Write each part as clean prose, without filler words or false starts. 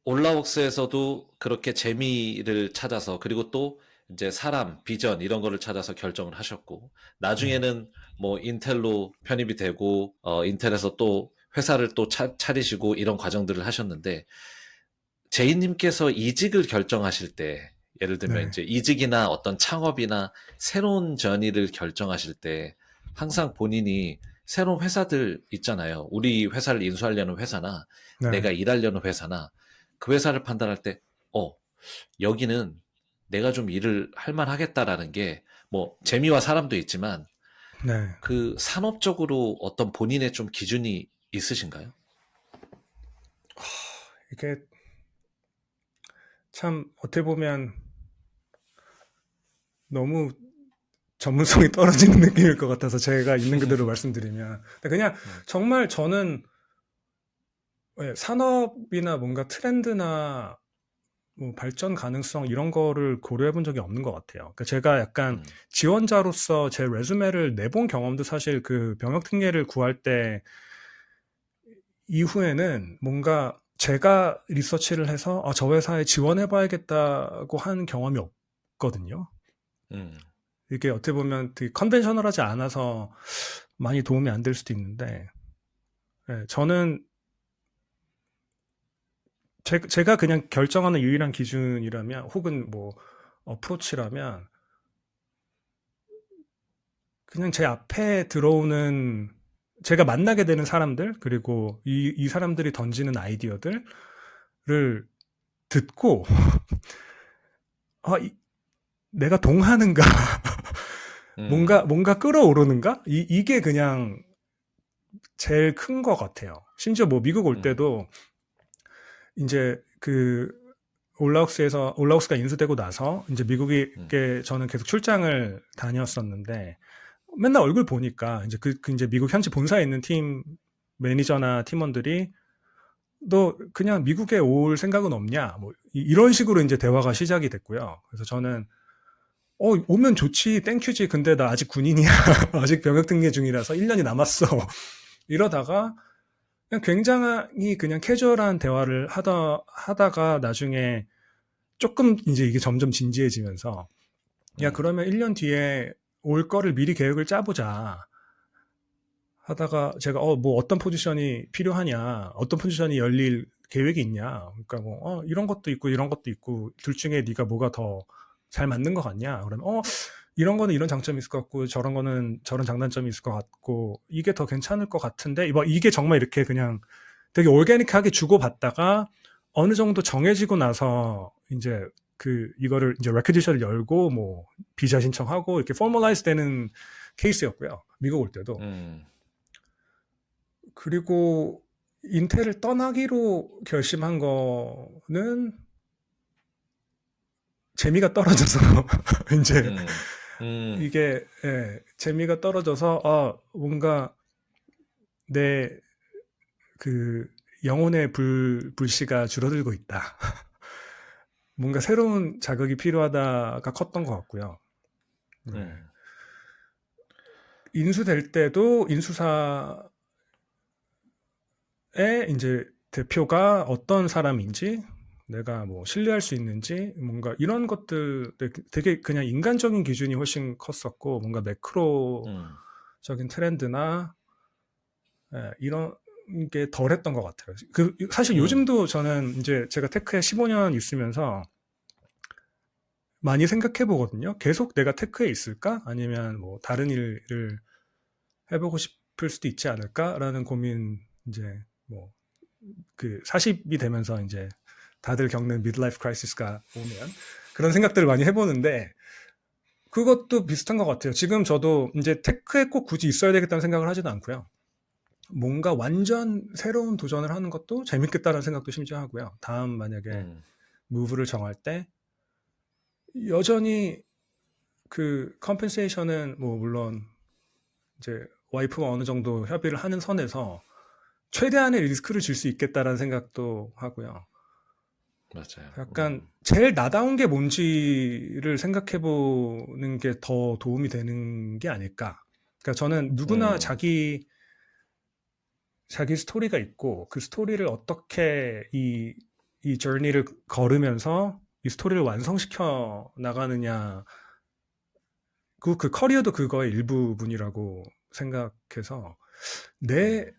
올라웍스에서도 그렇게 재미를 찾아서 그리고 또 이제 사람, 비전 이런 거를 찾아서 결정을 하셨고 네. 나중에는 뭐 인텔로 편입이 되고 인텔에서 또 회사를 또 차리시고 이런 과정들을 하셨는데 제이님께서 이직을 결정하실 때 예를 들면 네. 이제 이직이나 어떤 창업이나 새로운 전의를 결정하실 때 항상 본인이 새로운 회사들 있잖아요. 우리 회사를 인수하려는 회사나 네. 내가 일하려는 회사나 그 회사를 판단할 때, 여기는 내가 좀 일을 할 만하겠다라는 게 뭐 재미와 사람도 있지만 네. 그 산업적으로 어떤 본인의 좀 기준이 있으신가요? 이게 참 어떻게 보면 너무 전문성이 떨어지는 느낌일 것 같아서 제가 있는 그대로 말씀드리면. 근데 그냥 음, 정말 저는 산업이나 뭔가 트렌드나 뭐 발전 가능성 이런 거를 고려해 본 적이 없는 것 같아요. 그러니까 제가 약간 음, 지원자로서 제 레주메를 내본 경험도 사실 그 병역 특례를 구할 때 이후에는 뭔가 제가 리서치를 해서 저 회사에 지원해 봐야겠다고 한 경험이 없거든요. 음, 이게 어떻게 보면 되게 컨벤셔널하지 않아서 많이 도움이 안 될 수도 있는데, 저는 제가 그냥 결정하는 유일한 기준이라면, 혹은 뭐, 어프로치라면, 그냥 제 앞에 들어오는, 제가 만나게 되는 사람들, 그리고 이 사람들이 던지는 아이디어들을 듣고, 아, 내가 동하는가, 음, 뭔가 끌어오르는가? 이게 그냥 제일 큰 것 같아요. 심지어 뭐 미국 올 음, 때도 이제 그 올라우스가 인수되고 나서 이제 미국에 음, 저는 계속 출장을 다녔었는데 맨날 얼굴 보니까 이제 그 이제 미국 현지 본사에 있는 팀 매니저나 팀원들이 너 그냥 미국에 올 생각은 없냐? 뭐 이런 식으로 이제 대화가 시작이 됐고요. 그래서 저는 오면 좋지, 땡큐지. 근데 나 아직 군인이야. 아직 병역 등계 중이라서 1년이 남았어. 이러다가 그냥 굉장히 그냥 캐주얼한 대화를 하다가 나중에 조금 이제 이게 점점 진지해지면서 야, 음, 그러면 1년 뒤에 올 거를 미리 계획을 짜보자. 하다가 제가 뭐 어떤 포지션이 필요하냐, 어떤 포지션이 열릴 계획이 있냐. 그러니까 뭐 이런 것도 있고 이런 것도 있고 둘 중에 네가 뭐가 더 잘 맞는 것 같냐. 그러면 이런 거는 이런 장점이 있을 것 같고 저런 거는 저런 장단점이 있을 것 같고 이게 더 괜찮을 것 같은데 이게 정말 이렇게 그냥 되게 올게닉하게 주고받다가 어느 정도 정해지고 나서 이제 이거를 이제 레퀴지션을 열고 뭐 비자 신청하고 이렇게 포멀라이즈 되는 케이스였고요. 미국 올 때도. 음, 그리고 인텔을 떠나기로 결심한 거는 재미가 떨어져서 이제 음, 음, 이게 재미가 떨어져서 뭔가 내 그 영혼의 불씨가 줄어들고 있다. 뭔가 새로운 자극이 필요하다가 컸던 것 같고요. 네. 음, 인수될 때도 인수사의 이제 대표가 어떤 사람인지, 내가 뭐 신뢰할 수 있는지, 뭔가 이런 것들 되게 그냥 인간적인 기준이 훨씬 컸었고, 뭔가 매크로적인 음, 트렌드나 이런 게 덜했던 것 같아요. 사실 음, 요즘도 저는 이제 제가 테크에 15년 있으면서 많이 생각해 보거든요. 계속 내가 테크에 있을까? 아니면 뭐 다른 일을 해보고 싶을 수도 있지 않을까라는 고민 이제 뭐 40이 되면서 이제 다들 겪는 미드라이프 크라이시스가 오면 그런 생각들을 많이 해보는데 그것도 비슷한 것 같아요. 지금 저도 이제 테크에 꼭 굳이 있어야 되겠다는 생각을 하지도 않고요. 뭔가 완전 새로운 도전을 하는 것도 재밌겠다는 생각도 심지어 하고요. 다음 만약에 음, 무브를 정할 때 여전히 그 컴펜세이션은 뭐 물론 이제 와이프가 어느 정도 협의를 하는 선에서 최대한의 리스크를 줄 수 있겠다라는 생각도 하고요. 맞아요. 약간 제일 나다운 게 뭔지를 생각해 보는 게 더 도움이 되는 게 아닐까. 그러니까 저는 누구나 음, 자기 스토리가 있고 그 스토리를 어떻게 이 journey를 걸으면서 이 스토리를 완성시켜 나가느냐, 그 커리어도 그거의 일부분이라고 생각해서 내, 음,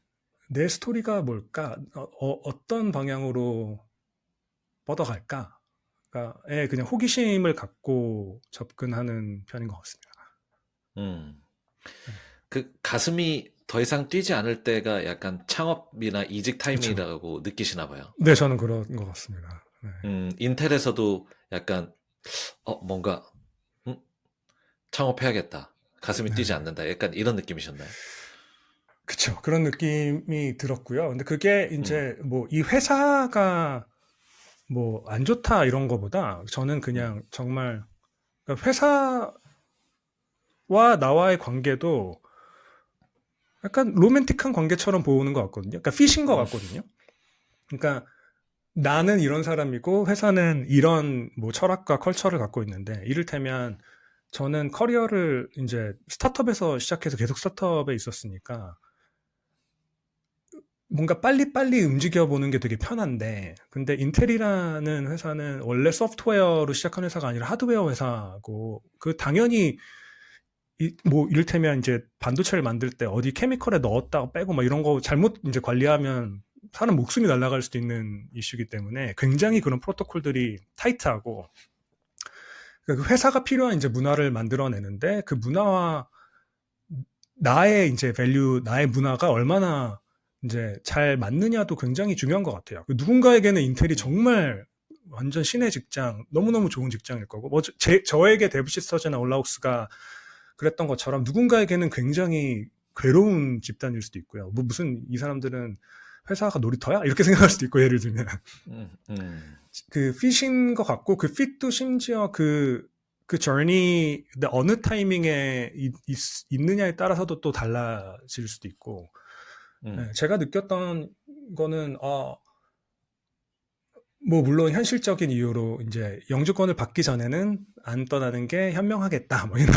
내 스토리가 뭘까? 어떤 방향으로 뻗어갈까? 에 그냥 호기심을 갖고 접근하는 편인 것 같습니다. 음. 네. 그 가슴이 더 이상 뛰지 않을 때가 약간 창업이나 이직 그쵸. 타임이라고 느끼시나 봐요. 네, 저는 그런 것 같습니다. 네. 인텔에서도 약간, 뭔가, 음, 창업해야겠다. 가슴이 뛰지 네. 않는다. 약간 이런 느낌이셨나요? 그쵸. 그런 느낌이 들었고요. 근데 그게 음, 이제 뭐 이 회사가 뭐 안 좋다 이런 거보다 저는 음, 그냥 정말 그러니까 회사와 나와의 관계도 약간 로맨틱한 관계처럼 보는 것 같거든요. 그러니까 피신 것 음, 같거든요. 그러니까 나는 이런 사람이고 회사는 이런 뭐 철학과 컬처를 갖고 있는데 이를테면 저는 커리어를 이제 스타트업에서 시작해서 계속 스타트업에 있었으니까 뭔가 빨리빨리 움직여 보는 게 되게 편한데 근데 인텔이라는 회사는 원래 소프트웨어로 시작한 회사가 아니라 하드웨어 회사고 그 당연히 뭐 이를테면 이제 반도체를 만들 때 어디 케미컬에 넣었다가 빼고 막 이런 거 잘못 이제 관리하면 사람 목숨이 날아갈 수도 있는 이슈이기 때문에 굉장히 그런 프로토콜들이 타이트하고 그러니까 그 회사가 필요한 이제 문화를 만들어내는데 그 문화와 나의 이제 밸류, 나의 문화가 얼마나 이제 잘 맞느냐도 굉장히 중요한 것 같아요. 누군가에게는 인텔이 음, 정말 완전 신의 직장, 너무너무 좋은 직장일 거고, 뭐, 저에게 데브 시스터즈나 올라옥스가 그랬던 것처럼 누군가에게는 굉장히 괴로운 집단일 수도 있고요. 뭐 무슨 이 사람들은 회사가 놀이터야? 이렇게 생각할 수도 있고, 예를 들면. 음, 음, 그 핏인 것 같고, 그 핏도 심지어 그 journey, 어느 타이밍에 있느냐에 따라서도 또 달라질 수도 있고, 네, 음, 제가 느꼈던 거는, 뭐, 물론 현실적인 이유로 이제 영주권을 받기 전에는 안 떠나는 게 현명하겠다, 뭐 이런,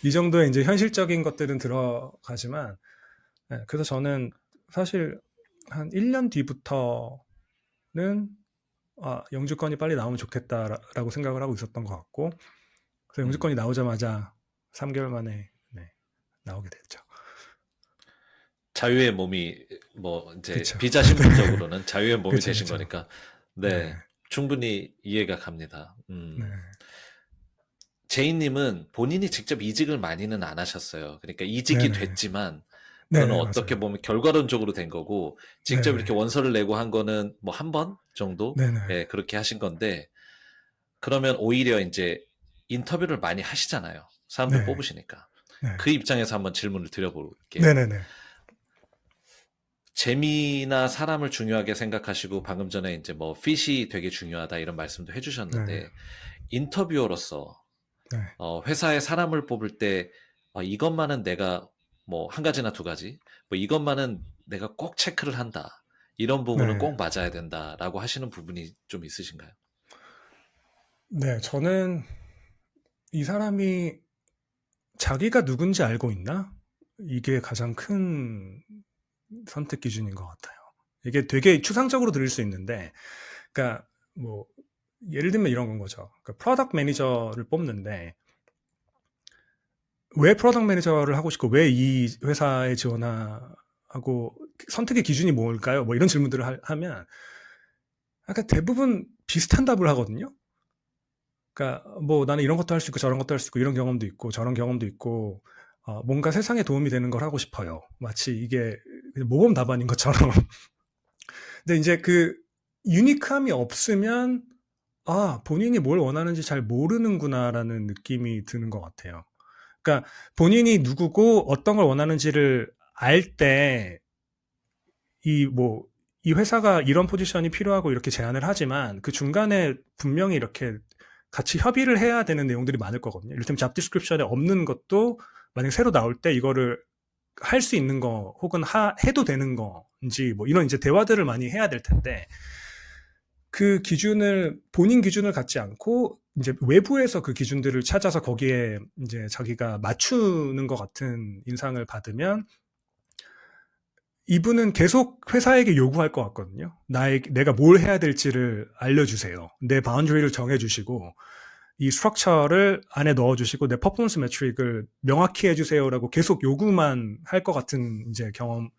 이 정도의 이제 현실적인 것들은 들어가지만, 네, 그래서 저는 사실 한 1년 뒤부터는, 영주권이 빨리 나오면 좋겠다라고 생각을 하고 있었던 것 같고, 그래서 음. 영주권이 나오자마자 3개월 만에, 네, 나오게 됐죠. 자유의 몸이, 뭐, 이제, 그쵸. 비자신분적으로는 자유의 몸이 그쵸, 되신 그쵸. 거니까, 네, 네, 충분히 이해가 갑니다. 네, 제이님은 본인이 직접 이직을 많이는 안 하셨어요. 그러니까 이직이 네네. 됐지만, 그거는 네네, 어떻게 맞아요. 보면 결과론적으로 된 거고, 직접 네네. 이렇게 원서를 내고 한 거는 뭐 한 번 정도? 네네. 예, 그렇게 하신 건데, 그러면 오히려 이제 인터뷰를 많이 하시잖아요. 사람들 네. 뽑으시니까. 네. 그 입장에서 한번 질문을 드려볼게요. 네네네. 재미나 사람을 중요하게 생각하시고 방금 전에 이제 뭐 핏이 되게 중요하다 이런 말씀도 네. 해주셨는데 인터뷰어로서 네. 회사에 사람을 뽑을 때 이것만은 내가 뭐 한 가지나 두 가지 뭐 이것만은 내가 꼭 체크를 한다 이런 부분은 네. 꼭 맞아야 된다라고 하시는 부분이 좀 있으신가요? 네. 저는 이 사람이 자기가 누군지 알고 있나? 이게 가장 큰 선택 기준인 것 같아요. 이게 되게 추상적으로 들릴 수 있는데, 그러니까 뭐 예를 들면 이런 건 거죠. 그러니까 프로덕트 매니저를 뽑는데 왜 프로덕트 매니저를 하고 싶고 왜 이 회사에 지원하고 선택의 기준이 뭘까요? 뭐 이런 질문들을 하면 약간 대부분 비슷한 답을 하거든요. 그러니까 뭐 나는 이런 것도 할 수 있고 저런 것도 할 수 있고 이런 경험도 있고 저런 경험도 있고 뭔가 세상에 도움이 되는 걸 하고 싶어요. 마치 이게 모범 답안인 것처럼. 근데 이제 그 유니크함이 없으면 본인이 뭘 원하는지 잘 모르는구나라는 느낌이 드는 것 같아요. 그러니까 본인이 누구고 어떤 걸 원하는지를 알 때 이 뭐 이 회사가 이런 포지션이 필요하고 이렇게 제안을 하지만 그 중간에 분명히 이렇게 같이 협의를 해야 되는 내용들이 많을 거거든요. 이를테면 잡 디스크립션에 없는 것도 만약 새로 나올 때 이거를 할 수 있는 거 혹은 해도 되는 건지 뭐 이런 이제 대화들을 많이 해야 될 텐데 그 기준을 본인 기준을 갖지 않고 이제 외부에서 그 기준들을 찾아서 거기에 이제 자기가 맞추는 것 같은 인상을 받으면 이분은 계속 회사에게 요구할 것 같거든요. 내가 뭘 해야 될지를 알려주세요. 내 바운더리를 정해주시고, 이 스트럭처를 안에 넣어주시고, 내 퍼포먼스 매트릭을 명확히 해주세요라고 계속 요구만 할 것 같은 이제 경험,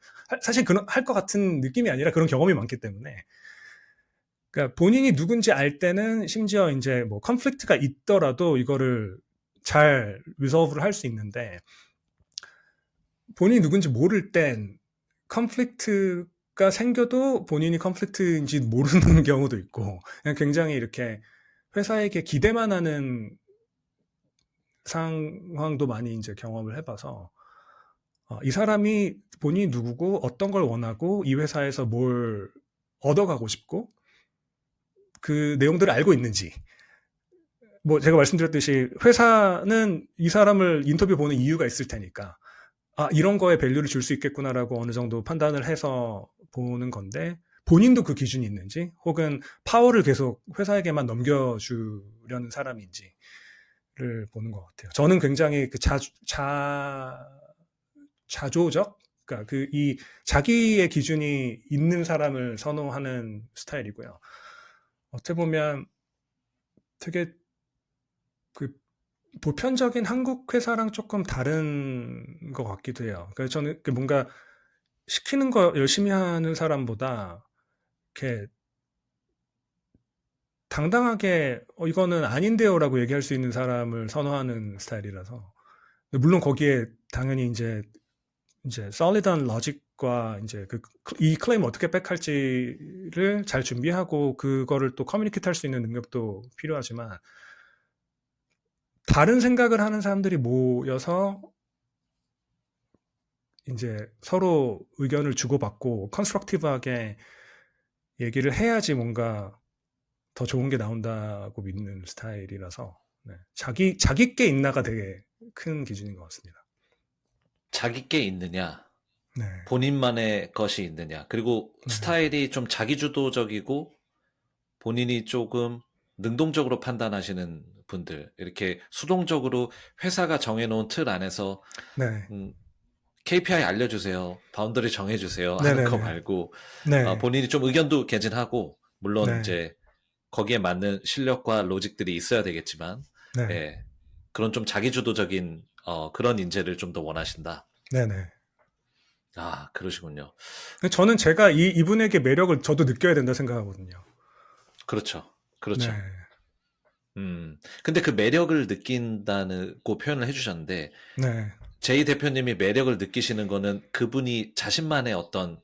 사실 그런, 할 것 같은 느낌이 아니라 그런 경험이 많기 때문에. 그러니까 본인이 누군지 알 때는 심지어 이제 뭐 컨플릭트가 있더라도 이거를 잘 리solve를 할 수 있는데, 본인이 누군지 모를 땐 컨플릭트가 생겨도 본인이 컨플릭트인지 모르는 경우도 있고, 그냥 굉장히 이렇게 회사에게 기대만 하는 상황도 많이 이제 경험을 해봐서, 이 사람이 본인이 누구고 어떤 걸 원하고 이 회사에서 뭘 얻어가고 싶고 그 내용들을 알고 있는지, 뭐 제가 말씀드렸듯이 회사는 이 사람을 인터뷰 보는 이유가 있을 테니까 이런 거에 밸류를 줄 수 있겠구나라고 어느 정도 판단을 해서 보는 건데, 본인도 그 기준이 있는지, 혹은 파워를 계속 회사에게만 넘겨주려는 사람인지를 보는 것 같아요. 저는 굉장히 그 자조적? 그러니까 이 자기의 기준이 있는 사람을 선호하는 스타일이고요. 어떻게 보면 되게 그 보편적인 한국 회사랑 조금 다른 것 같기도 해요. 그래서 저는 뭔가 시키는 거 열심히 하는 사람보다 이렇게 당당하게 이거는 아닌데요라고 얘기할 수 있는 사람을 선호하는 스타일이라서, 물론 거기에 당연히 이제 solid한 로직과 이제 이 클레임 어떻게 백할지를 잘 준비하고 그거를 또 커뮤니케이트 할 수 있는 능력도 필요하지만, 다른 생각을 하는 사람들이 모여서 이제 서로 의견을 주고받고 컨스트럭티브하게 얘기를 해야지 뭔가 더 좋은 게 나온다고 믿는 스타일이라서, 네. 자기 게 있나가 되게 큰 기준인 것 같습니다. 자기 게 있느냐, 네. 본인만의 것이 있느냐, 그리고 네. 스타일이 좀 자기주도적이고 본인이 조금 능동적으로 판단하시는 분들, 이렇게 수동적으로 회사가 정해놓은 틀 안에서 네. KPI 알려주세요, 바운더리 정해주세요 하는 거 네네네. 말고 네. 본인이 좀 의견도 개진하고, 물론 네. 이제 거기에 맞는 실력과 로직들이 있어야 되겠지만, 네. 예, 그런 좀 자기주도적인 그런 인재를 좀 더 원하신다. 네네. 아, 그러시군요. 저는 제가 이분에게 매력을 저도 느껴야 된다 생각하거든요. 그렇죠. 네. 그렇죠. 근데 그 매력을 느낀다고 표현을 해주셨는데, 네. 제이 대표님이 매력을 느끼시는 거는 그분이 자신만의 어떤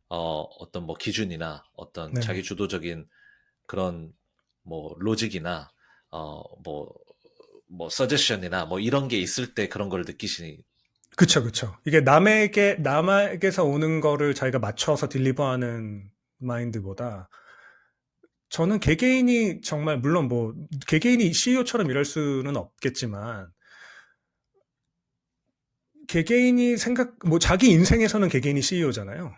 뭐 기준이나 어떤 네. 자기 주도적인 그런 뭐 로직이나, 뭐, 서제션이나 뭐 이런 게 있을 때 그런 걸 느끼시니. 그쵸, 그쵸. 이게 남에게서 오는 거를 자기가 맞춰서 딜리버하는 마인드보다, 저는 개개인이 정말, 물론 뭐, 개개인이 CEO처럼 일할 수는 없겠지만, 뭐, 자기 인생에서는 개개인이 CEO잖아요.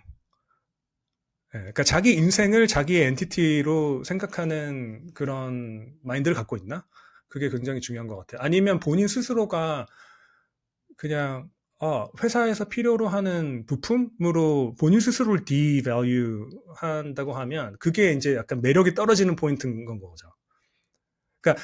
그러니까 자기 인생을 자기의 엔티티로 생각하는 그런 마인드를 갖고 있나? 그게 굉장히 중요한 것 같아요. 아니면 본인 스스로가 그냥 회사에서 필요로 하는 부품으로 본인 스스로를 디밸류 한다고 하면 그게 이제 약간 매력이 떨어지는 포인트인 건 거죠. 그러니까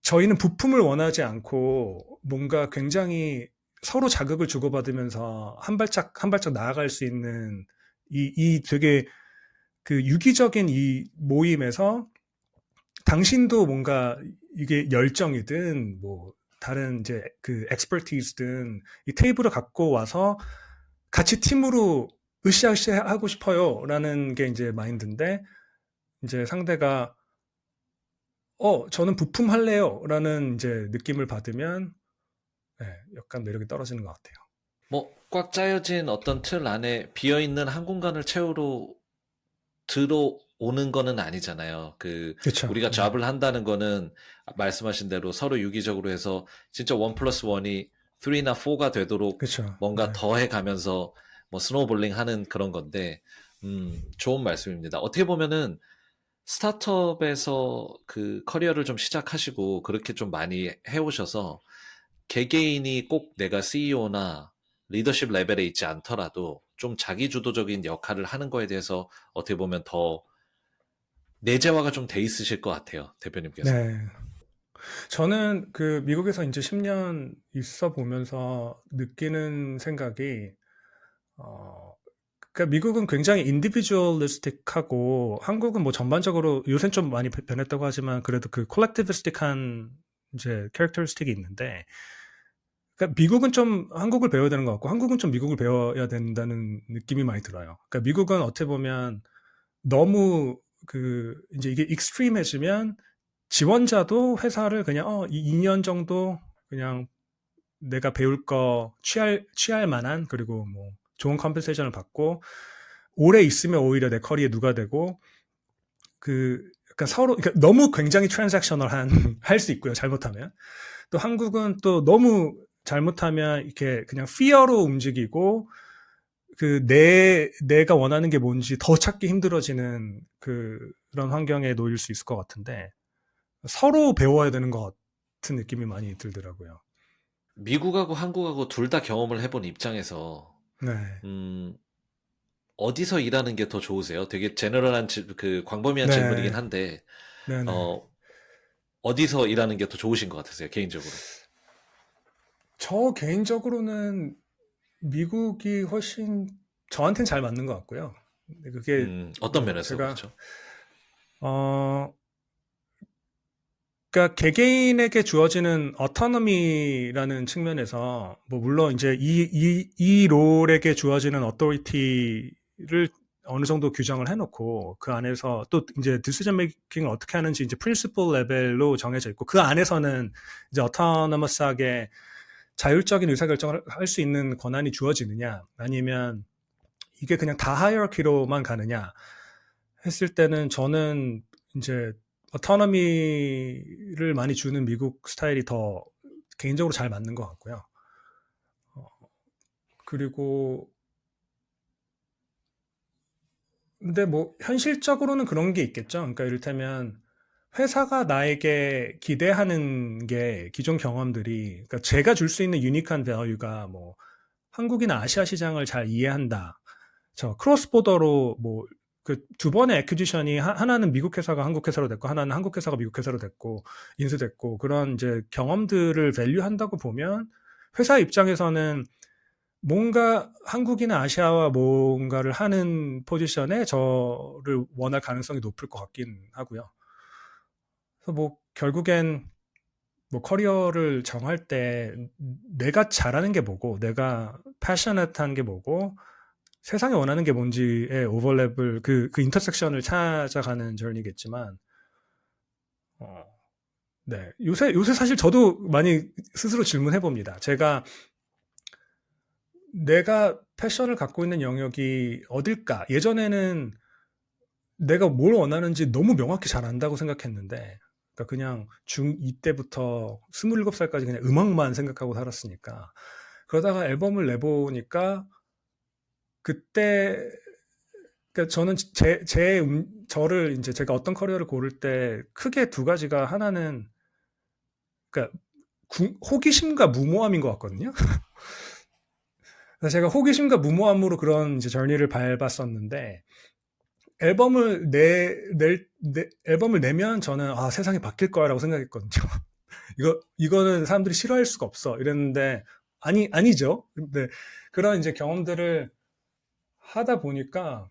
저희는 부품을 원하지 않고 뭔가 굉장히 서로 자극을 주고받으면서 한 발짝 나아갈 수 있는 이 되게 그 유기적인 이 모임에서 당신도 뭔가 이게 열정이든 뭐 다른 이제 그 엑스퍼티즈든 이 테이블을 갖고 와서 같이 팀으로 으쌰으쌰 하고 싶어요라는 게 이제 마인드인데, 이제 상대가 저는 부품 할래요라는 이제 느낌을 받으면 네, 약간 매력이 떨어지는 것 같아요. 뭐 꽉 짜여진 어떤 틀 안에 비어있는 한 공간을 채우러 들어오는 거는 아니잖아요. 그렇죠. 우리가 네. 잡을 한다는 거는 말씀하신 대로 서로 유기적으로 해서 진짜 1 플러스 1이 3나 4가 되도록 그렇죠. 네. 뭔가 더해 가면서 뭐 스노우볼링 하는 그런 건데, 좋은 말씀입니다. 어떻게 보면은 스타트업에서 그 커리어를 좀 시작하시고 그렇게 좀 많이 해오셔서 개개인이 꼭 내가 CEO나 리더십 레벨에 있지 않더라도 좀 자기주도적인 역할을 하는 거에 대해서 어떻게 보면 더 내재화가 좀 돼 있으실 것 같아요, 대표님께서. 네. 저는 그 미국에서 이제 10년 있어 보면서 느끼는 생각이, 어, 그러니까 미국은 굉장히 인디비주얼리스틱하고 한국은 뭐 전반적으로 요새는 좀 많이 변했다고 하지만 그래도 그 콜렉티비스틱한 이제 캐릭터리스틱이 있는데, 그러니까 미국은 좀 한국을 배워야 되는 것 같고 한국은 좀 미국을 배워야 된다는 느낌이 많이 들어요. 그러니까 미국은 어떻게 보면 너무 그 이제 이게 익스트림해지면 지원자도 회사를 그냥 2년 정도 그냥 내가 배울 거 취할 만한, 그리고 뭐 좋은 컴pen세이션을 받고 오래 있으면 오히려 내 커리에 누가 되고, 그 약간 서로 그러니까 너무 굉장히 트랜잭셔널한 할 수 있고요. 잘못하면 또 한국은 또 너무 잘못하면 이렇게 그냥 피어로 움직이고 그 내가 원하는 게 뭔지 더 찾기 힘들어지는 그런 환경에 놓일 수 있을 것 같은데, 서로 배워야 되는 것 같은 느낌이 많이 들더라고요. 미국하고 한국하고 둘 다 경험을 해본 입장에서, 네, 음, 어디서 일하는 게 더 좋으세요? 되게 제너럴한, 광범위한 질문이긴 네, 한데, 네, 네. 어, 어디서 일하는 게 더 좋으신 것 같으세요, 개인적으로? 저 개인적으로는 미국이 훨씬 저한테는 잘 맞는 것 같고요. 근데 그게 어떤 뭐 면에서 제가 그렇죠? 어 그러니까 개개인에게 주어지는 어토노미라는 측면에서 뭐 물론 이제 이 롤에게 주어지는 어토리티를 어느 정도 규정을 해놓고 그 안에서 또 이제 디시전 메이킹을 어떻게 하는지 이제 프린시플 레벨로 정해져 있고 그 안에서는 이제 어토너머스하게 자율적인 의사결정을 할 수 있는 권한이 주어지느냐 아니면 이게 그냥 다 하이어키로만 가느냐 했을 때는 저는 이제 어토너미를 많이 주는 미국 스타일이 더 개인적으로 잘 맞는 것 같고요. 어, 그리고 근데 뭐 현실적으로는 그런 게 있겠죠. 그러니까 이를테면 회사가 나에게 기대하는 게 기존 경험들이, 그러니까 제가 줄 수 있는 유니크한 밸류가 뭐 한국이나 아시아 시장을 잘 이해한다. 저 크로스 보더로 뭐 그 두 번의 애퀴지션이 하나는 미국 회사가 한국 회사로 됐고 하나는 한국 회사가 미국 회사로 됐고 인수됐고 그런 이제 경험들을 밸류한다고 보면 회사 입장에서는 뭔가 한국이나 아시아와 뭔가를 하는 포지션에 저를 원할 가능성이 높을 것 같긴 하고요. 그래서 뭐 결국엔 뭐 커리어를 정할 때 내가 잘하는 게 뭐고 내가 패셔넷한 게 뭐고 세상에 원하는 게 뭔지의 오버랩을 그 인터섹션을 찾아가는 저urney겠지만 어, 네 요새 사실 저도 많이 스스로 질문해 봅니다. 내가 패션을 갖고 있는 영역이 어딜까? 예전에는 내가 뭘 원하는지 너무 명확히 잘 안다고 생각했는데, 그러니까 그냥 중2 때부터 27살까지 그냥 음악만 생각하고 살았으니까. 그러다가 앨범을 내보니까 그때, 그러니까 저는 저를 이제 제가 어떤 커리어를 고를 때 크게 두 가지가 하나는, 그러니까 호기심과 무모함인 것 같거든요. 그래서 제가 호기심과 무모함으로 그런 이제 저니를 밟았었는데, 앨범을 내면 저는 세상이 바뀔 거야라고 생각했거든요. 이거는 사람들이 싫어할 수가 없어. 이랬는데, 아니죠. 근데 그런 이제 경험들을 하다 보니까,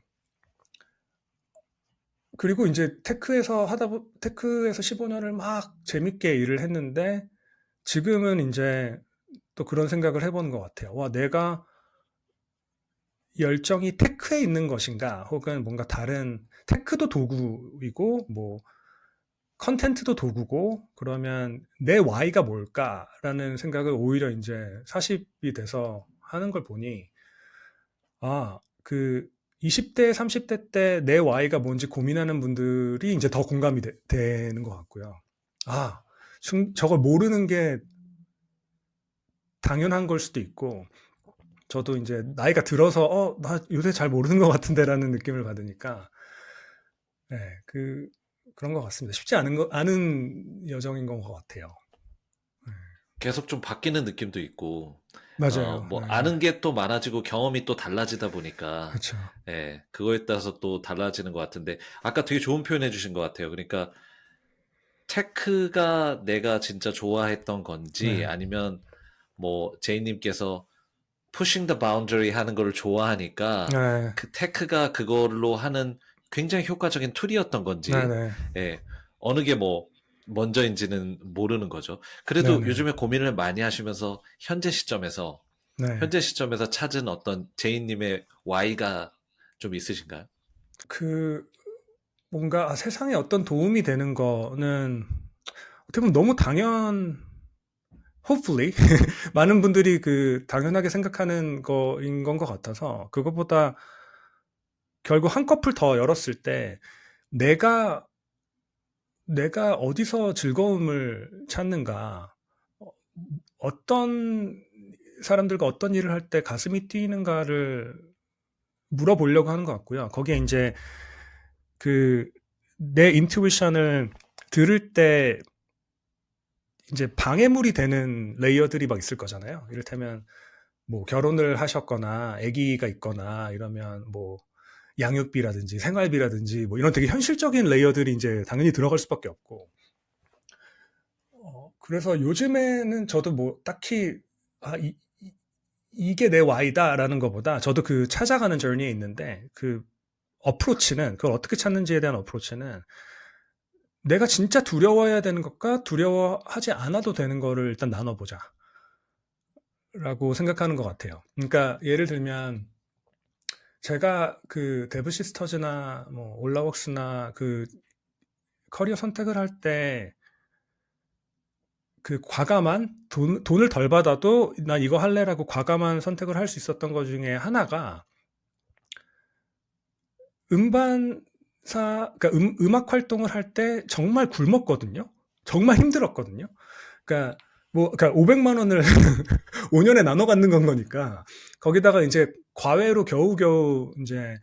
그리고 이제 테크에서 15년을 막 재밌게 일을 했는데, 지금은 이제 또 그런 생각을 해보는 것 같아요. 와, 내가 열정이 테크에 있는 것인가, 혹은 뭔가 다른, 테크도 도구이고, 뭐, 컨텐츠도 도구고, 그러면 내 Y가 뭘까라는 생각을 오히려 이제 40이 돼서 하는 걸 보니, 그 20대, 30대 때 내 Y가 뭔지 고민하는 분들이 이제 더 공감이 되는 것 같고요. 아, 저걸 모르는 게 당연한 걸 수도 있고, 저도 이제 나이가 들어서, 나 요새 잘 모르는 것 같은데라는 느낌을 받으니까, 네, 그런 것 같습니다. 쉽지 않은 여정인 것 같아요. 네. 계속 좀 바뀌는 느낌도 있고, 맞아요. 뭐, 네. 아는 게 또 많아지고 경험이 또 달라지다 보니까, 그렇죠. 예, 그거에 따라서 또 달라지는 것 같은데, 아까 되게 좋은 표현 해주신 것 같아요. 그러니까, 테크가 내가 진짜 좋아했던 건지, 네. 아니면 뭐, 제이님께서 pushing the boundary 하는 거를 좋아하니까, 네. 그 테크가 그걸로 하는 굉장히 효과적인 툴이었던 네, 건지, 네. 예, 어느 게 뭐, 먼저인지는 모르는 거죠. 네, 그래도 네. 요즘에 고민을 많이 하시면서 네. 현재 시점에서 찾은 어떤 제이님의 Y가 좀 있으신가요? 그 뭔가 세상에 어떤 도움이 되는 거는 어떻게 보면 너무 hopefully 많은 분들이 그 당연하게 생각하는 거인 건 것 같아서 그것보다 결국 한꺼풀 더 열었을 때 내가 내가 어디서 즐거움을 찾는가 어, 어떤 사람들과 어떤 일을 할 때 가슴이 뛰는가를 물어보려고 하는 것 같고요. 거기에 이제 그 내 인투이션을 들을 때 이제 방해물이 되는 레이어들이 막 있을 거잖아요. 이를테면 뭐 결혼을 하셨거나 아기가 있거나 이러면 뭐 양육비라든지 생활비라든지 뭐 이런 되게 현실적인 레이어들이 이제 당연히 들어갈 수밖에 없고 그래서 요즘에는 저도 뭐 딱히 아, 이게 내 Y다라는 것보다 저도 그 찾아가는 저니에 있는데 그 어프로치는 그걸 어떻게 찾는지에 대한 어프로치는 내가 진짜 두려워해야 되는 것과 두려워하지 않아도 되는 거를 일단 나눠보자 라고 생각하는 것 같아요. 그러니까 예를 들면 제가 그 데브 시스터즈나 뭐 올라웍스나 그 커리어 선택을 할 때 그 과감한 돈을 덜 받아도 나 이거 할래라고 과감한 선택을 할 수 있었던 것 중에 하나가 그러니까 음악 활동을 할 때 정말 굶었거든요. 정말 힘들었거든요. 그러니까 그러니까 500만 원을 5년에 나눠 갖는 건 거니까 거기다가 이제 과외로 겨우겨우 이제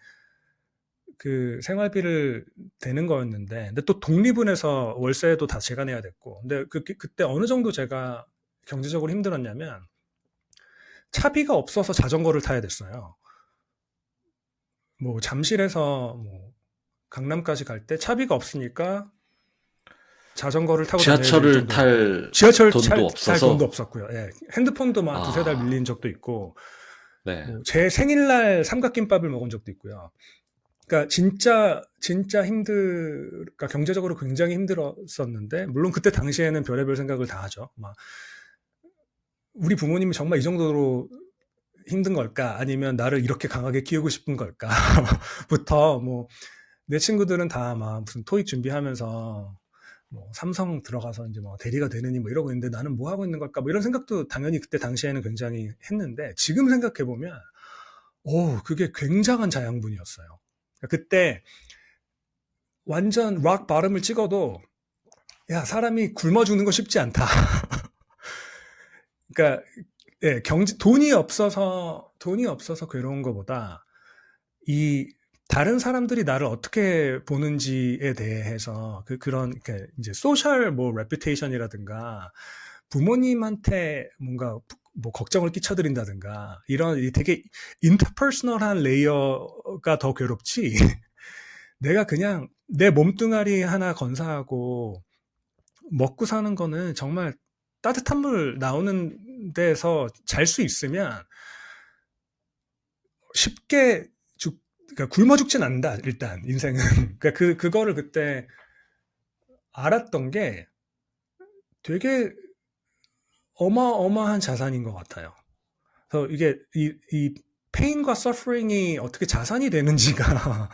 그 생활비를 대는 거였는데 근데 또 독립은 해서 월세도 다 제가 내야 됐고 근데 그때 어느 정도 제가 경제적으로 힘들었냐면 차비가 없어서 자전거를 타야 됐어요. 뭐 잠실에서 뭐 강남까지 갈 때 차비가 없으니까 자전거를 타고 다녀야 될 지하철을 정도였고 탈 지하철 돈도 탈 돈도 없어서, 없었고요. 예. 핸드폰도 막 두세 달 아, 밀린 적도 있고 네. 뭐 제 생일날 삼각김밥을 먹은 적도 있고요. 그러니까 진짜 그러니까 경제적으로 굉장히 힘들었었는데 물론 그때 당시에는 별의별 생각을 다 하죠. 막 우리 부모님이 정말 이 정도로 힘든 걸까? 아니면 나를 이렇게 강하게 키우고 싶은 걸까? 부터 뭐 내 친구들은 다 막 무슨 토익 준비하면서 뭐 삼성 들어가서 이제 뭐 대리가 되느니 뭐 이러고 있는데 나는 뭐 하고 있는 걸까? 뭐 이런 생각도 당연히 그때 당시에는 굉장히 했는데 지금 생각해 보면 그게 굉장한 자양분이었어요. 그러니까 그때 완전 락 바람을 찍어도 야 사람이 굶어 죽는 거 쉽지 않다. 그러니까 예, 돈이 없어서 괴로운 것보다 이 다른 사람들이 나를 어떻게 보는지에 대해서 그런 이제 소셜 뭐 레퓨테이션이라든가 부모님한테 뭔가 뭐 걱정을 끼쳐드린다든가 이런 되게 인터퍼스널한 레이어가 더 괴롭지. 내가 그냥 내 몸뚱아리 하나 건사하고 먹고 사는 거는 정말 따뜻한 물 나오는 데서 잘 수 있으면 쉽게 그러니까 굶어 죽진 않는다, 일단, 인생은. 그러니까 그거를 그때 알았던 게 되게 어마어마한 자산인 것 같아요. 그래서 이게, 이 페인과 서퍼링이 어떻게 자산이 되는지가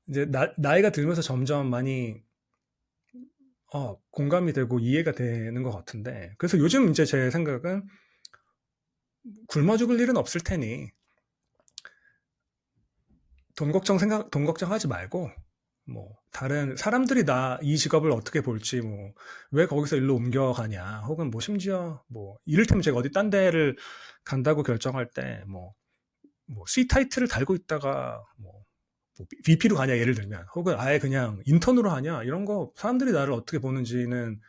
이제 나이가 들면서 점점 많이 공감이 되고 이해가 되는 것 같은데. 그래서 요즘 이제 제 생각은 굶어 죽을 일은 없을 테니 돈 걱정하지 말고 뭐 다른 사람들이 나 이 직업을 어떻게 볼지 뭐 왜 거기서 일로 옮겨가냐 혹은 뭐 심지어 뭐 이를테면 제가 어디 딴 데를 간다고 결정할 때 뭐 C 타이틀을 달고 있다가 뭐 VP로 가냐 예를 들면 혹은 아예 그냥 인턴으로 하냐 이런 거 사람들이 나를 어떻게 보는지는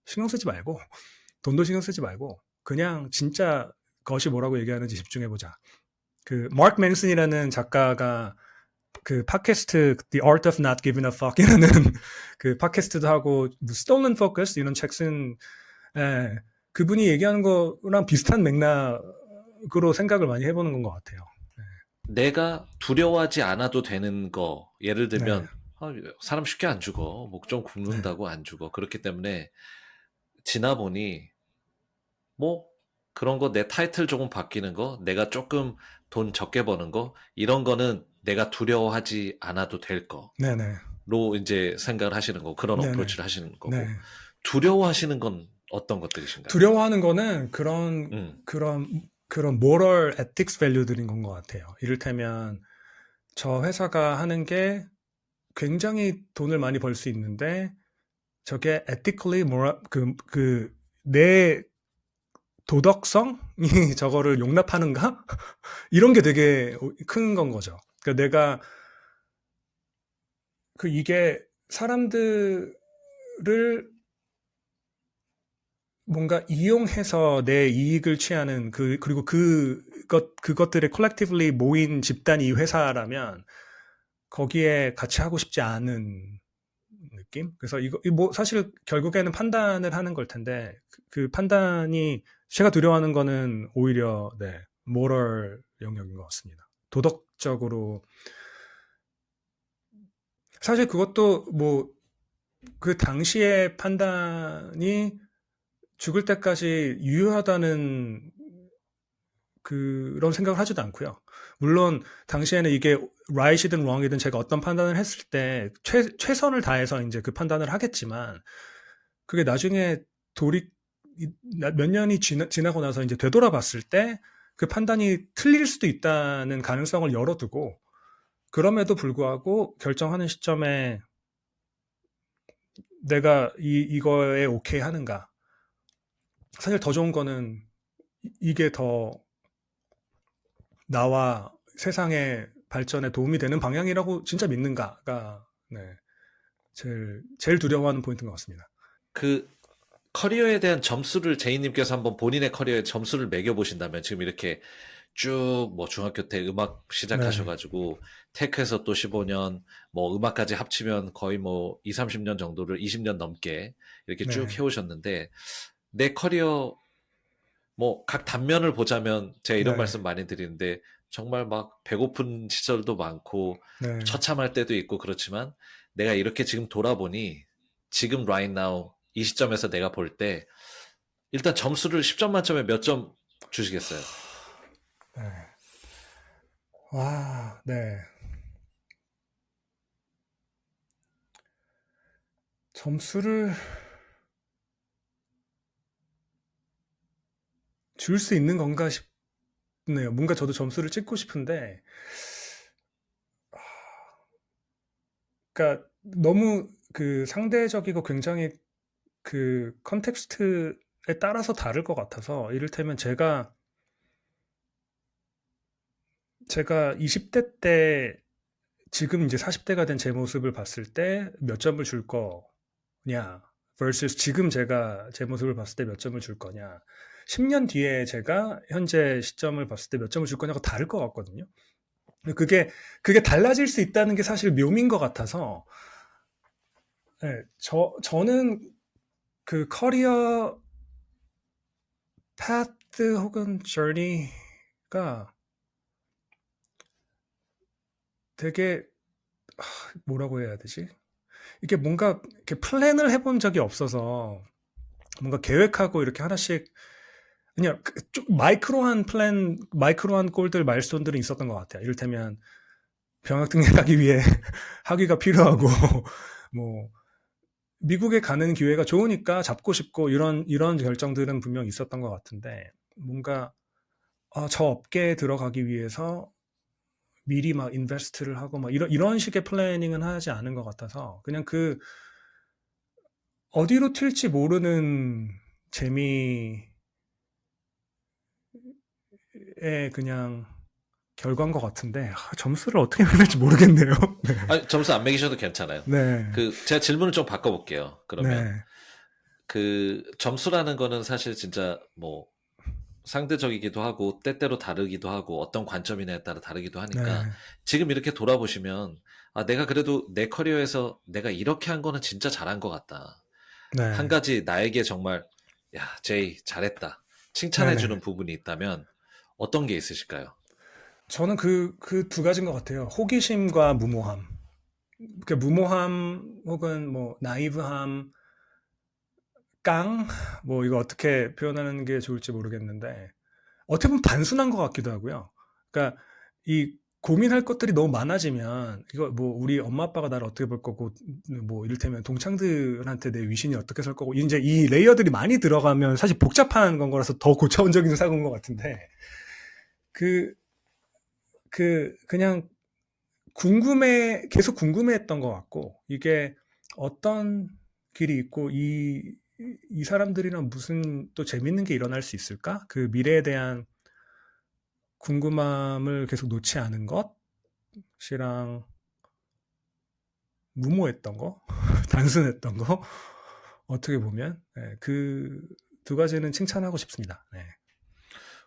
신경 쓰지 말고 돈도 신경 쓰지 말고 그냥 진짜 그것이 뭐라고 얘기하는지 집중해보자. 그 마크 맨슨이라는 작가가 그 팟캐스트 The Art of Not Giving a Fuck이라는 그 팟캐스트도 하고 Stolen Focus 이런 책 쓴 그분이 얘기하는 거랑 비슷한 맥락으로 생각을 많이 해보는 건 것 같아요. 내가 두려워하지 않아도 되는 거, 예를 들면, 네. 사람 쉽게 안 죽어. 목 좀 굽는다고 안 죽어. 그렇기 때문에, 지나 보니, 뭐, 그런 거 내 타이틀 조금 바뀌는 거, 내가 조금 돈 적게 버는 거, 이런 거는 내가 두려워하지 않아도 될 네네. 거로 이제 생각을 하시는 거고, 그런 네네. 어프로치를 하시는 네. 거고, 두려워하시는 건 어떤 것들이신가요? 두려워하는 거는 그런 음, moral ethics value들인 건 것 같아요. 이를테면 저 회사가 하는 게 굉장히 돈을 많이 벌 수 있는데 저게 ethically moral 내 도덕성이 저거를 용납하는가? 이런 게 되게 큰 건 거죠. 그러니까 내가 이게 사람들을 뭔가 이용해서 내 이익을 취하는 그리고 그것들의 collectively 모인 집단이 이 회사라면 거기에 같이 하고 싶지 않은 느낌? 그래서 뭐 사실 결국에는 판단을 하는 걸 텐데 그 판단이 제가 두려워하는 거는 오히려 모럴 영역인 것 같습니다. 도덕적으로 사실 그것도 뭐 그 당시의 판단이 죽을 때까지 유효하다는 그런 생각을 하지도 않고요. 물론 당시에는 이게 right이든 wrong이든 제가 어떤 판단을 했을 때 최선을 다해서 이제 그 판단을 하겠지만 그게 나중에 몇 년이 지나고 나서 이제 되돌아봤을 때 그 판단이 틀릴 수도 있다는 가능성을 열어두고 그럼에도 불구하고 결정하는 시점에 내가 이거에 오케이 하는가. 사실 더 좋은 거는 이게 더 나와 세상의 발전에 도움이 되는 방향이라고 진짜 믿는가가 제일 두려워하는 포인트인 것 같습니다. 그, 커리어에 대한 점수를 제이님께서 한번 본인의 커리어에 점수를 매겨보신다면 지금 이렇게 쭉 뭐 중학교 때 음악 네, 시작하셔가지고 테크에서 또 15년 뭐 음악까지 합치면 거의 뭐 2, 30년 정도를 20년 넘게 이렇게 쭉 네, 해오셨는데 내 커리어 뭐 각 단면을 보자면 제가 이런 네, 말씀 많이 드리는데 정말 막 배고픈 시절도 많고 네. 처참할 때도 있고 그렇지만 내가 이렇게 지금 돌아보니 지금 right now 이 시점에서 내가 볼 때 일단 점수를 10점 만점에 몇 점 주시겠어요? 네. 와, 네. 점수를 줄 수 있는 건가 싶네요. 뭔가 저도 점수를 찍고 싶은데, 그러니까 너무 그 상대적이고 굉장히 그 컨텍스트에 따라서 다를 것 같아서, 이를테면 제가 20대 때 지금 이제 40대가 된 제 모습을 봤을 때 몇 점을 줄 거냐, versus 지금 제가 제 모습을 봤을 때 몇 점을 줄 거냐, 10년 뒤에 제가 현재 시점을 봤을 때 몇 점을 줄 거냐가 다를 것 같거든요. 그게 달라질 수 있다는 게 사실 묘미인 것 같아서, 네, 저는 그 커리어 파트 혹은 저니가 되게, 뭐라고 해야 되지? 이게 뭔가 이렇게 플랜을 해본 적이 없어서 뭔가 계획하고 이렇게 하나씩 그냥 마이크로한 마이크로한 골들, 마일스톤들은 있었던 것 같아요. 이를테면 병역 등록하기 위해 학위가 필요하고 뭐 미국에 가는 기회가 좋으니까 잡고 싶고 이런 결정들은 분명 있었던 것 같은데 뭔가 저 업계에 들어가기 위해서 미리 막 인베스트를 하고 막 이런 식의 플래닝은 하지 않은 것 같아서 그냥 어디로 튈지 모르는 재미에 그냥 결과인 것 같은데 점수를 어떻게 매길지 모르겠네요. 아니, 점수 안 매기셔도 괜찮아요. 네, 그 제가 질문을 좀 바꿔볼게요. 그러면 네, 그 점수라는 거는 사실 진짜 뭐 상대적이기도 하고 때때로 다르기도 하고 어떤 관점이냐에 따라 다르기도 하니까 네, 지금 이렇게 돌아보시면 아, 내가 그래도 내 커리어에서 내가 이렇게 한 거는 진짜 잘한 것 같다. 한 네, 가지 나에게 정말 야, 제이 잘했다. 네, 네. 칭찬해주는 부분이 있다면 어떤 게 있으실까요? 저는 그 두 가지인 것 같아요. 호기심과 무모함. 그 무모함 혹은 뭐 나이브함, 깡, 뭐 이거 어떻게 표현하는 게 좋을지 모르겠는데 어떻게 보면 단순한 것 같기도 하고요. 그러니까 이 고민할 것들이 너무 많아지면 이거 뭐 우리 엄마 아빠가 나를 어떻게 볼 거고 뭐 이를테면 동창들한테 내 위신이 어떻게 설 거고 이제 이 레이어들이 많이 들어가면 사실 복잡한 건 거라서 더 고차원적인 사고인 것 같은데 그 그냥 계속 궁금해했던 것 같고 이게 어떤 길이 있고 이 사람들이랑 무슨 또 재밌는 게 일어날 수 있을까? 그 미래에 대한 궁금함을 계속 놓지 않은 것이랑 무모했던 거, 단순했던 거, 어떻게 보면 그 두 가지는 칭찬하고 싶습니다. 네,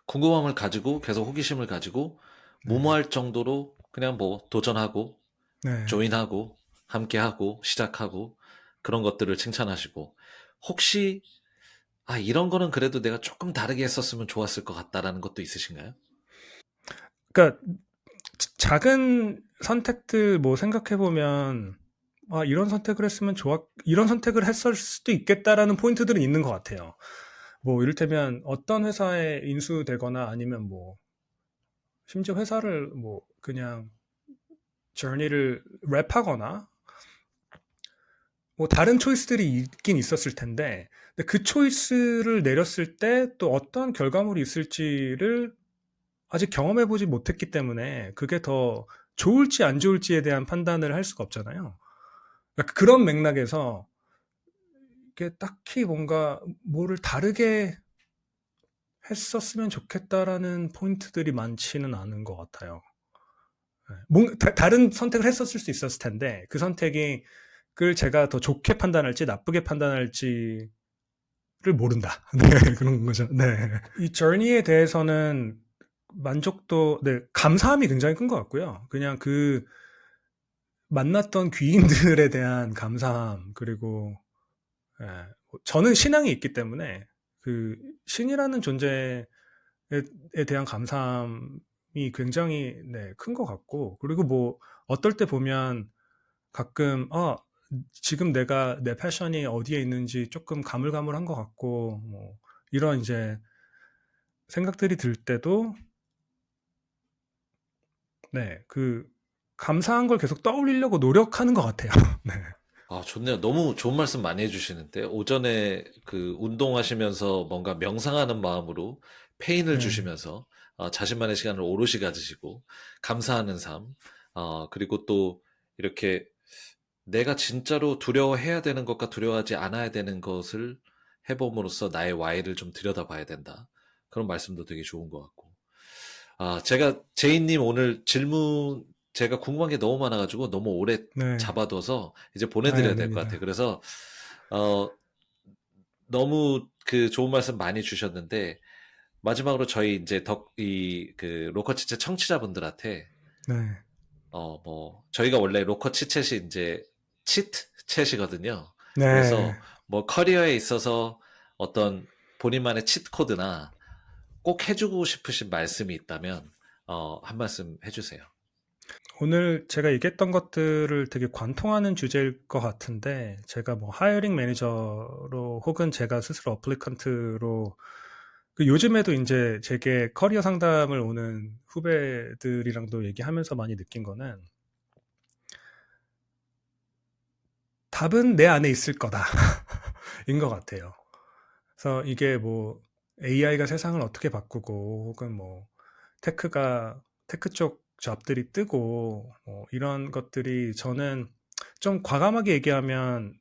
궁금함을 가지고 계속 호기심을 가지고 네, 무모할 정도로 그냥 뭐 도전하고 네. 조인하고 함께하고 시작하고 그런 것들을 칭찬하시고 혹시 아, 이런 거는 그래도 내가 조금 다르게 했었으면 좋았을 것 같다라는 것도 있으신가요? 그러니까 작은 선택들 뭐 생각해 보면 아, 이런 선택을 했을 수도 있겠다라는 포인트들은 있는 것 같아요. 뭐 이를테면 어떤 회사에 인수되거나 아니면 뭐 심지어 회사를 뭐 그냥 journey를 랩하거나 뭐 다른 초이스들이 있긴 있었을 텐데 근데 그 초이스를 내렸을 때 또 어떤 결과물이 있을지를 아직 경험해 보지 못했기 때문에 그게 더 좋을지 안 좋을지에 대한 판단을 할 수가 없잖아요. 그러니까 그런 맥락에서 이게 딱히 뭔가 뭐를 다르게 했었으면 좋겠다라는 포인트들이 많지는 않은 것 같아요. 다른 선택을 했었을 수 있었을 텐데 그 선택이 그걸 제가 더 좋게 판단할지 나쁘게 판단할지를 모른다. 네, 그런 거죠. 네. 이 journey에 대해서는 만족도, 네, 감사함이 굉장히 큰 것 같고요. 그냥 그 만났던 귀인들에 대한 감사함, 그리고, 예, 저는 신앙이 있기 때문에 그 신이라는 존재에 대한 감사함이 굉장히 네, 큰 것 같고, 그리고 뭐 어떨 때 보면 가끔, 지금 내가 내 패션이 어디에 있는지 조금 가물가물한 것 같고, 뭐, 이런 이제 생각들이 들 때도, 네, 그, 감사한 걸 계속 떠올리려고 노력하는 것 같아요. 네. 아, 좋네요. 너무 좋은 말씀 많이 해주시는데, 오전에 그 운동하시면서 뭔가 명상하는 마음으로 페인을 네. 주시면서, 자신만의 시간을 오롯이 가지시고, 감사하는 삶, 그리고 또 이렇게 내가 진짜로 두려워해야 되는 것과 두려워하지 않아야 되는 것을 해봄으로써 나의 Y를 좀 들여다봐야 된다. 그런 말씀도 되게 좋은 것 같고. 제가 제이님 오늘 질문 제가 궁금한 게 너무 많아가지고 너무 오래 네. 잡아둬서 이제 아예 보내드려야 될 것 같아요. 아닙니다. 그래서 어, 너무 그 좋은 말씀 많이 주셨는데 마지막으로 저희 이제 그 로커치체 청취자분들한테 네. 뭐 저희가 원래 로커치챗이 이제 치트챗이거든요. 네. 그래서 뭐 커리어에 있어서 어떤 본인만의 치트 코드나 꼭 해주고 싶으신 말씀이 있다면 한 말씀 해주세요. 오늘 제가 얘기했던 것들을 되게 관통하는 주제일 것 같은데, 제가 뭐 하이어링 매니저로 혹은 제가 스스로 어플리컨트로 그 요즘에도 이제 제게 커리어 상담을 오는 후배들이랑도 얘기하면서 많이 느낀 거는 답은 내 안에 있을 거다. 인 것 같아요. 그래서 이게 뭐 AI가 세상을 어떻게 바꾸고 혹은 뭐 테크 쪽 잡들이 뜨고 뭐 이런 것들이 저는 좀 과감하게 얘기하면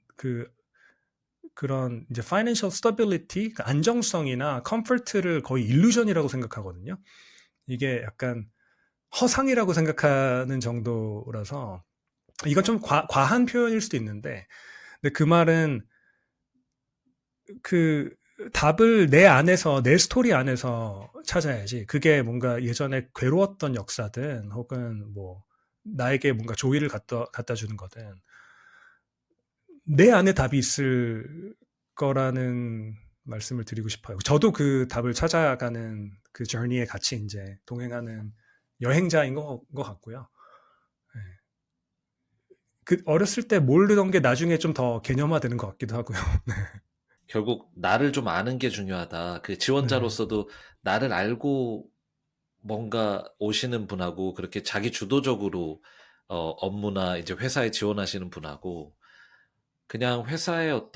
그런 이제 financial stability, 그 안정성이나 comfort를 거의 illusion이라고 생각하거든요. 이게 약간 허상이라고 생각하는 정도라서 이건 좀 과한 표현일 수도 있는데 근데 그 말은 그 답을 내 안에서, 내 스토리 안에서 찾아야지. 그게 뭔가 예전에 괴로웠던 역사든 혹은 뭐 나에게 뭔가 조의를 갖다 주는 거든 내 안에 답이 있을 거라는 말씀을 드리고 싶어요. 저도 그 답을 찾아가는 그 저니에 같이 이제 동행하는 여행자인 것 같고요. 네. 그 어렸을 때 모르던 게 나중에 좀 더 개념화되는 것 같기도 하고요. 결국 나를 좀 아는 게 중요하다. 그 네. 지원자로서도 나를 알고 뭔가 오시는 분하고 그렇게 자기 주도적으로 업무나 이제 회사에 지원하시는 분하고 그냥 회사에서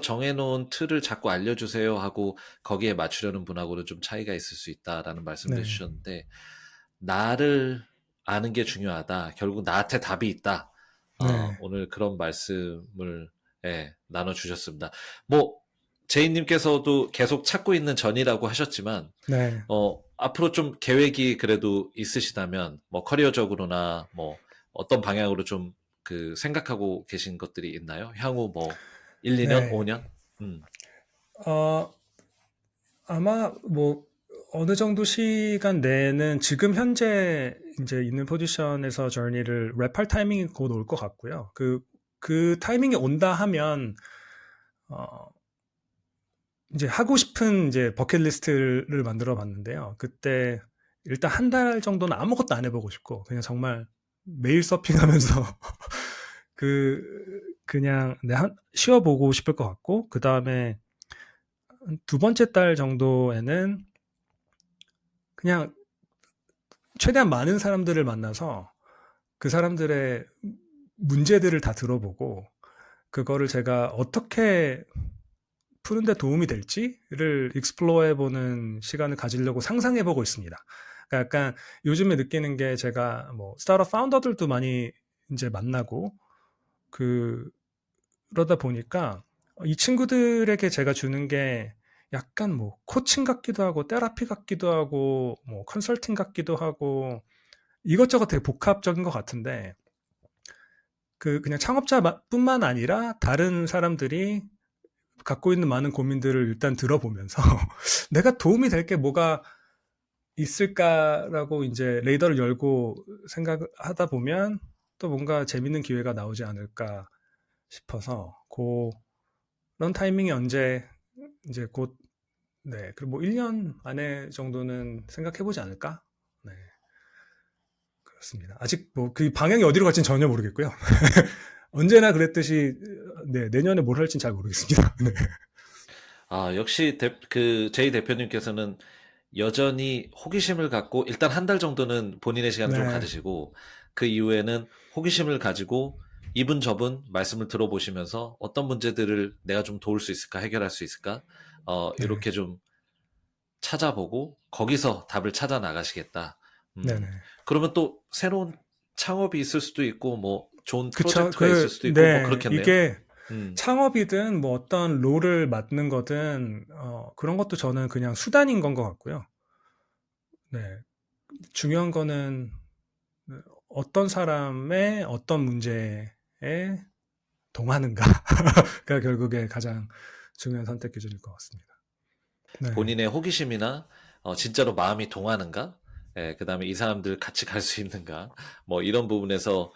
정해놓은 틀을 자꾸 알려주세요 하고 거기에 맞추려는 분하고는 좀 차이가 있을 수 있다라는 말씀을 네. 해주셨는데 나를 아는 게 중요하다. 결국 나한테 답이 있다. 네. 오늘 그런 말씀을 나눠주셨습니다. 뭐 제이님께서도 계속 찾고 있는 전이라고 하셨지만 네. 앞으로 좀 계획이 그래도 있으시다면 뭐 커리어적으로나 뭐 어떤 방향으로 좀 그 생각하고 계신 것들이 있나요? 향후 뭐 1, 2년, 네. 5년? 음. 어, 아마 뭐 어느 정도 시간 내는 지금 현재 이제 있는 포지션에서 저니를 랩할 타이밍이 곧 올 것 같고요. 그 타이밍이 온다 하면 어, 이제 하고 싶은 이제 버킷리스트를 만들어 봤는데요. 그때 일단 한 달 정도는 아무것도 안 해보고 싶고 그냥 정말 매일 서핑하면서 그냥 쉬어보고 싶을 것 같고 그 다음에 두 번째 달 정도에는 그냥 최대한 많은 사람들을 만나서 그 사람들의 문제들을 다 들어보고 그거를 제가 어떻게 푸는데 도움이 될지를 익스플로어 해보는 시간을 가지려고 상상해보고 있습니다. 그러니까 약간 요즘에 느끼는 게 제가 뭐 스타트업 파운더들도 많이 이제 만나고 그러다 보니까 이 친구들에게 제가 주는 게 약간 뭐 코칭 같기도 하고 테라피 같기도 하고 뭐 컨설팅 같기도 하고 이것저것 되게 복합적인 것 같은데 그냥 창업자뿐만 아니라 다른 사람들이 갖고 있는 많은 고민들을 일단 들어보면서 내가 도움이 될 게 뭐가 있을까라고 이제 레이더를 열고 생각하다 보면 또 뭔가 재밌는 기회가 나오지 않을까 싶어서 그런 타이밍이 언제 이제 곧 네, 그리고 뭐 1년 안에 정도는 생각해보지 않을까? 네, 그렇습니다. 아직 뭐 그 방향이 어디로 갈지는 전혀 모르겠고요. 언제나 그랬듯이 네, 내년에 뭘 할지는 잘 모르겠습니다. 네. 역시 제이 대표님께서는 여전히 호기심을 갖고 일단 한 달 정도는 본인의 시간을 좀 네. 가지시고 그 이후에는 호기심을 가지고 이분저분 말씀을 들어보시면서 어떤 문제들을 내가 좀 도울 수 있을까, 해결할 수 있을까, 네. 이렇게 좀 찾아보고 거기서 답을 찾아 나가시겠다. 네네. 그러면 또 새로운 창업이 있을 수도 있고 뭐 좋은 그쵸. 프로젝트가 있을 수도 있고 뭐 네. 그렇겠네요. 이게 음, 창업이든 뭐 어떤 롤을 맡는 거든, 그런 것도 저는 그냥 수단인 건 것 같고요. 네. 중요한 거는 어떤 사람의 어떤 문제에 동하는가가 결국에 가장 중요한 선택 기준일 것 같습니다. 네. 본인의 호기심이나 진짜로 마음이 동하는가? 그다음에 이 사람들 같이 갈 수 있는가? 뭐 이런 부분에서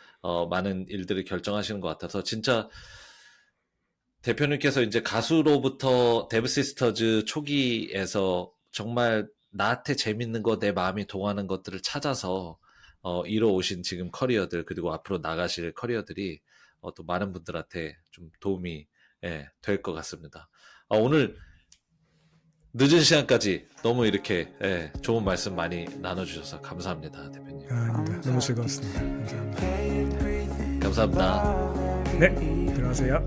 많은 일들을 결정하시는 것 같아서 진짜 대표님께서 이제 가수로부터 데브시스터즈 초기에서 정말 나한테 재밌는 거, 내 마음이 동하는 것들을 찾아서 이뤄오신 지금 커리어들 그리고 앞으로 나가실 커리어들이 또 많은 분들한테 좀 도움이 될 것 같습니다. 오늘 늦은 시간까지 너무 이렇게 좋은 말씀 많이 나눠주셔서 감사합니다, 대표님. 아닙니다. 너무 즐거웠습니다. 감사합니다. 감사합니다. 네. 들어가세요.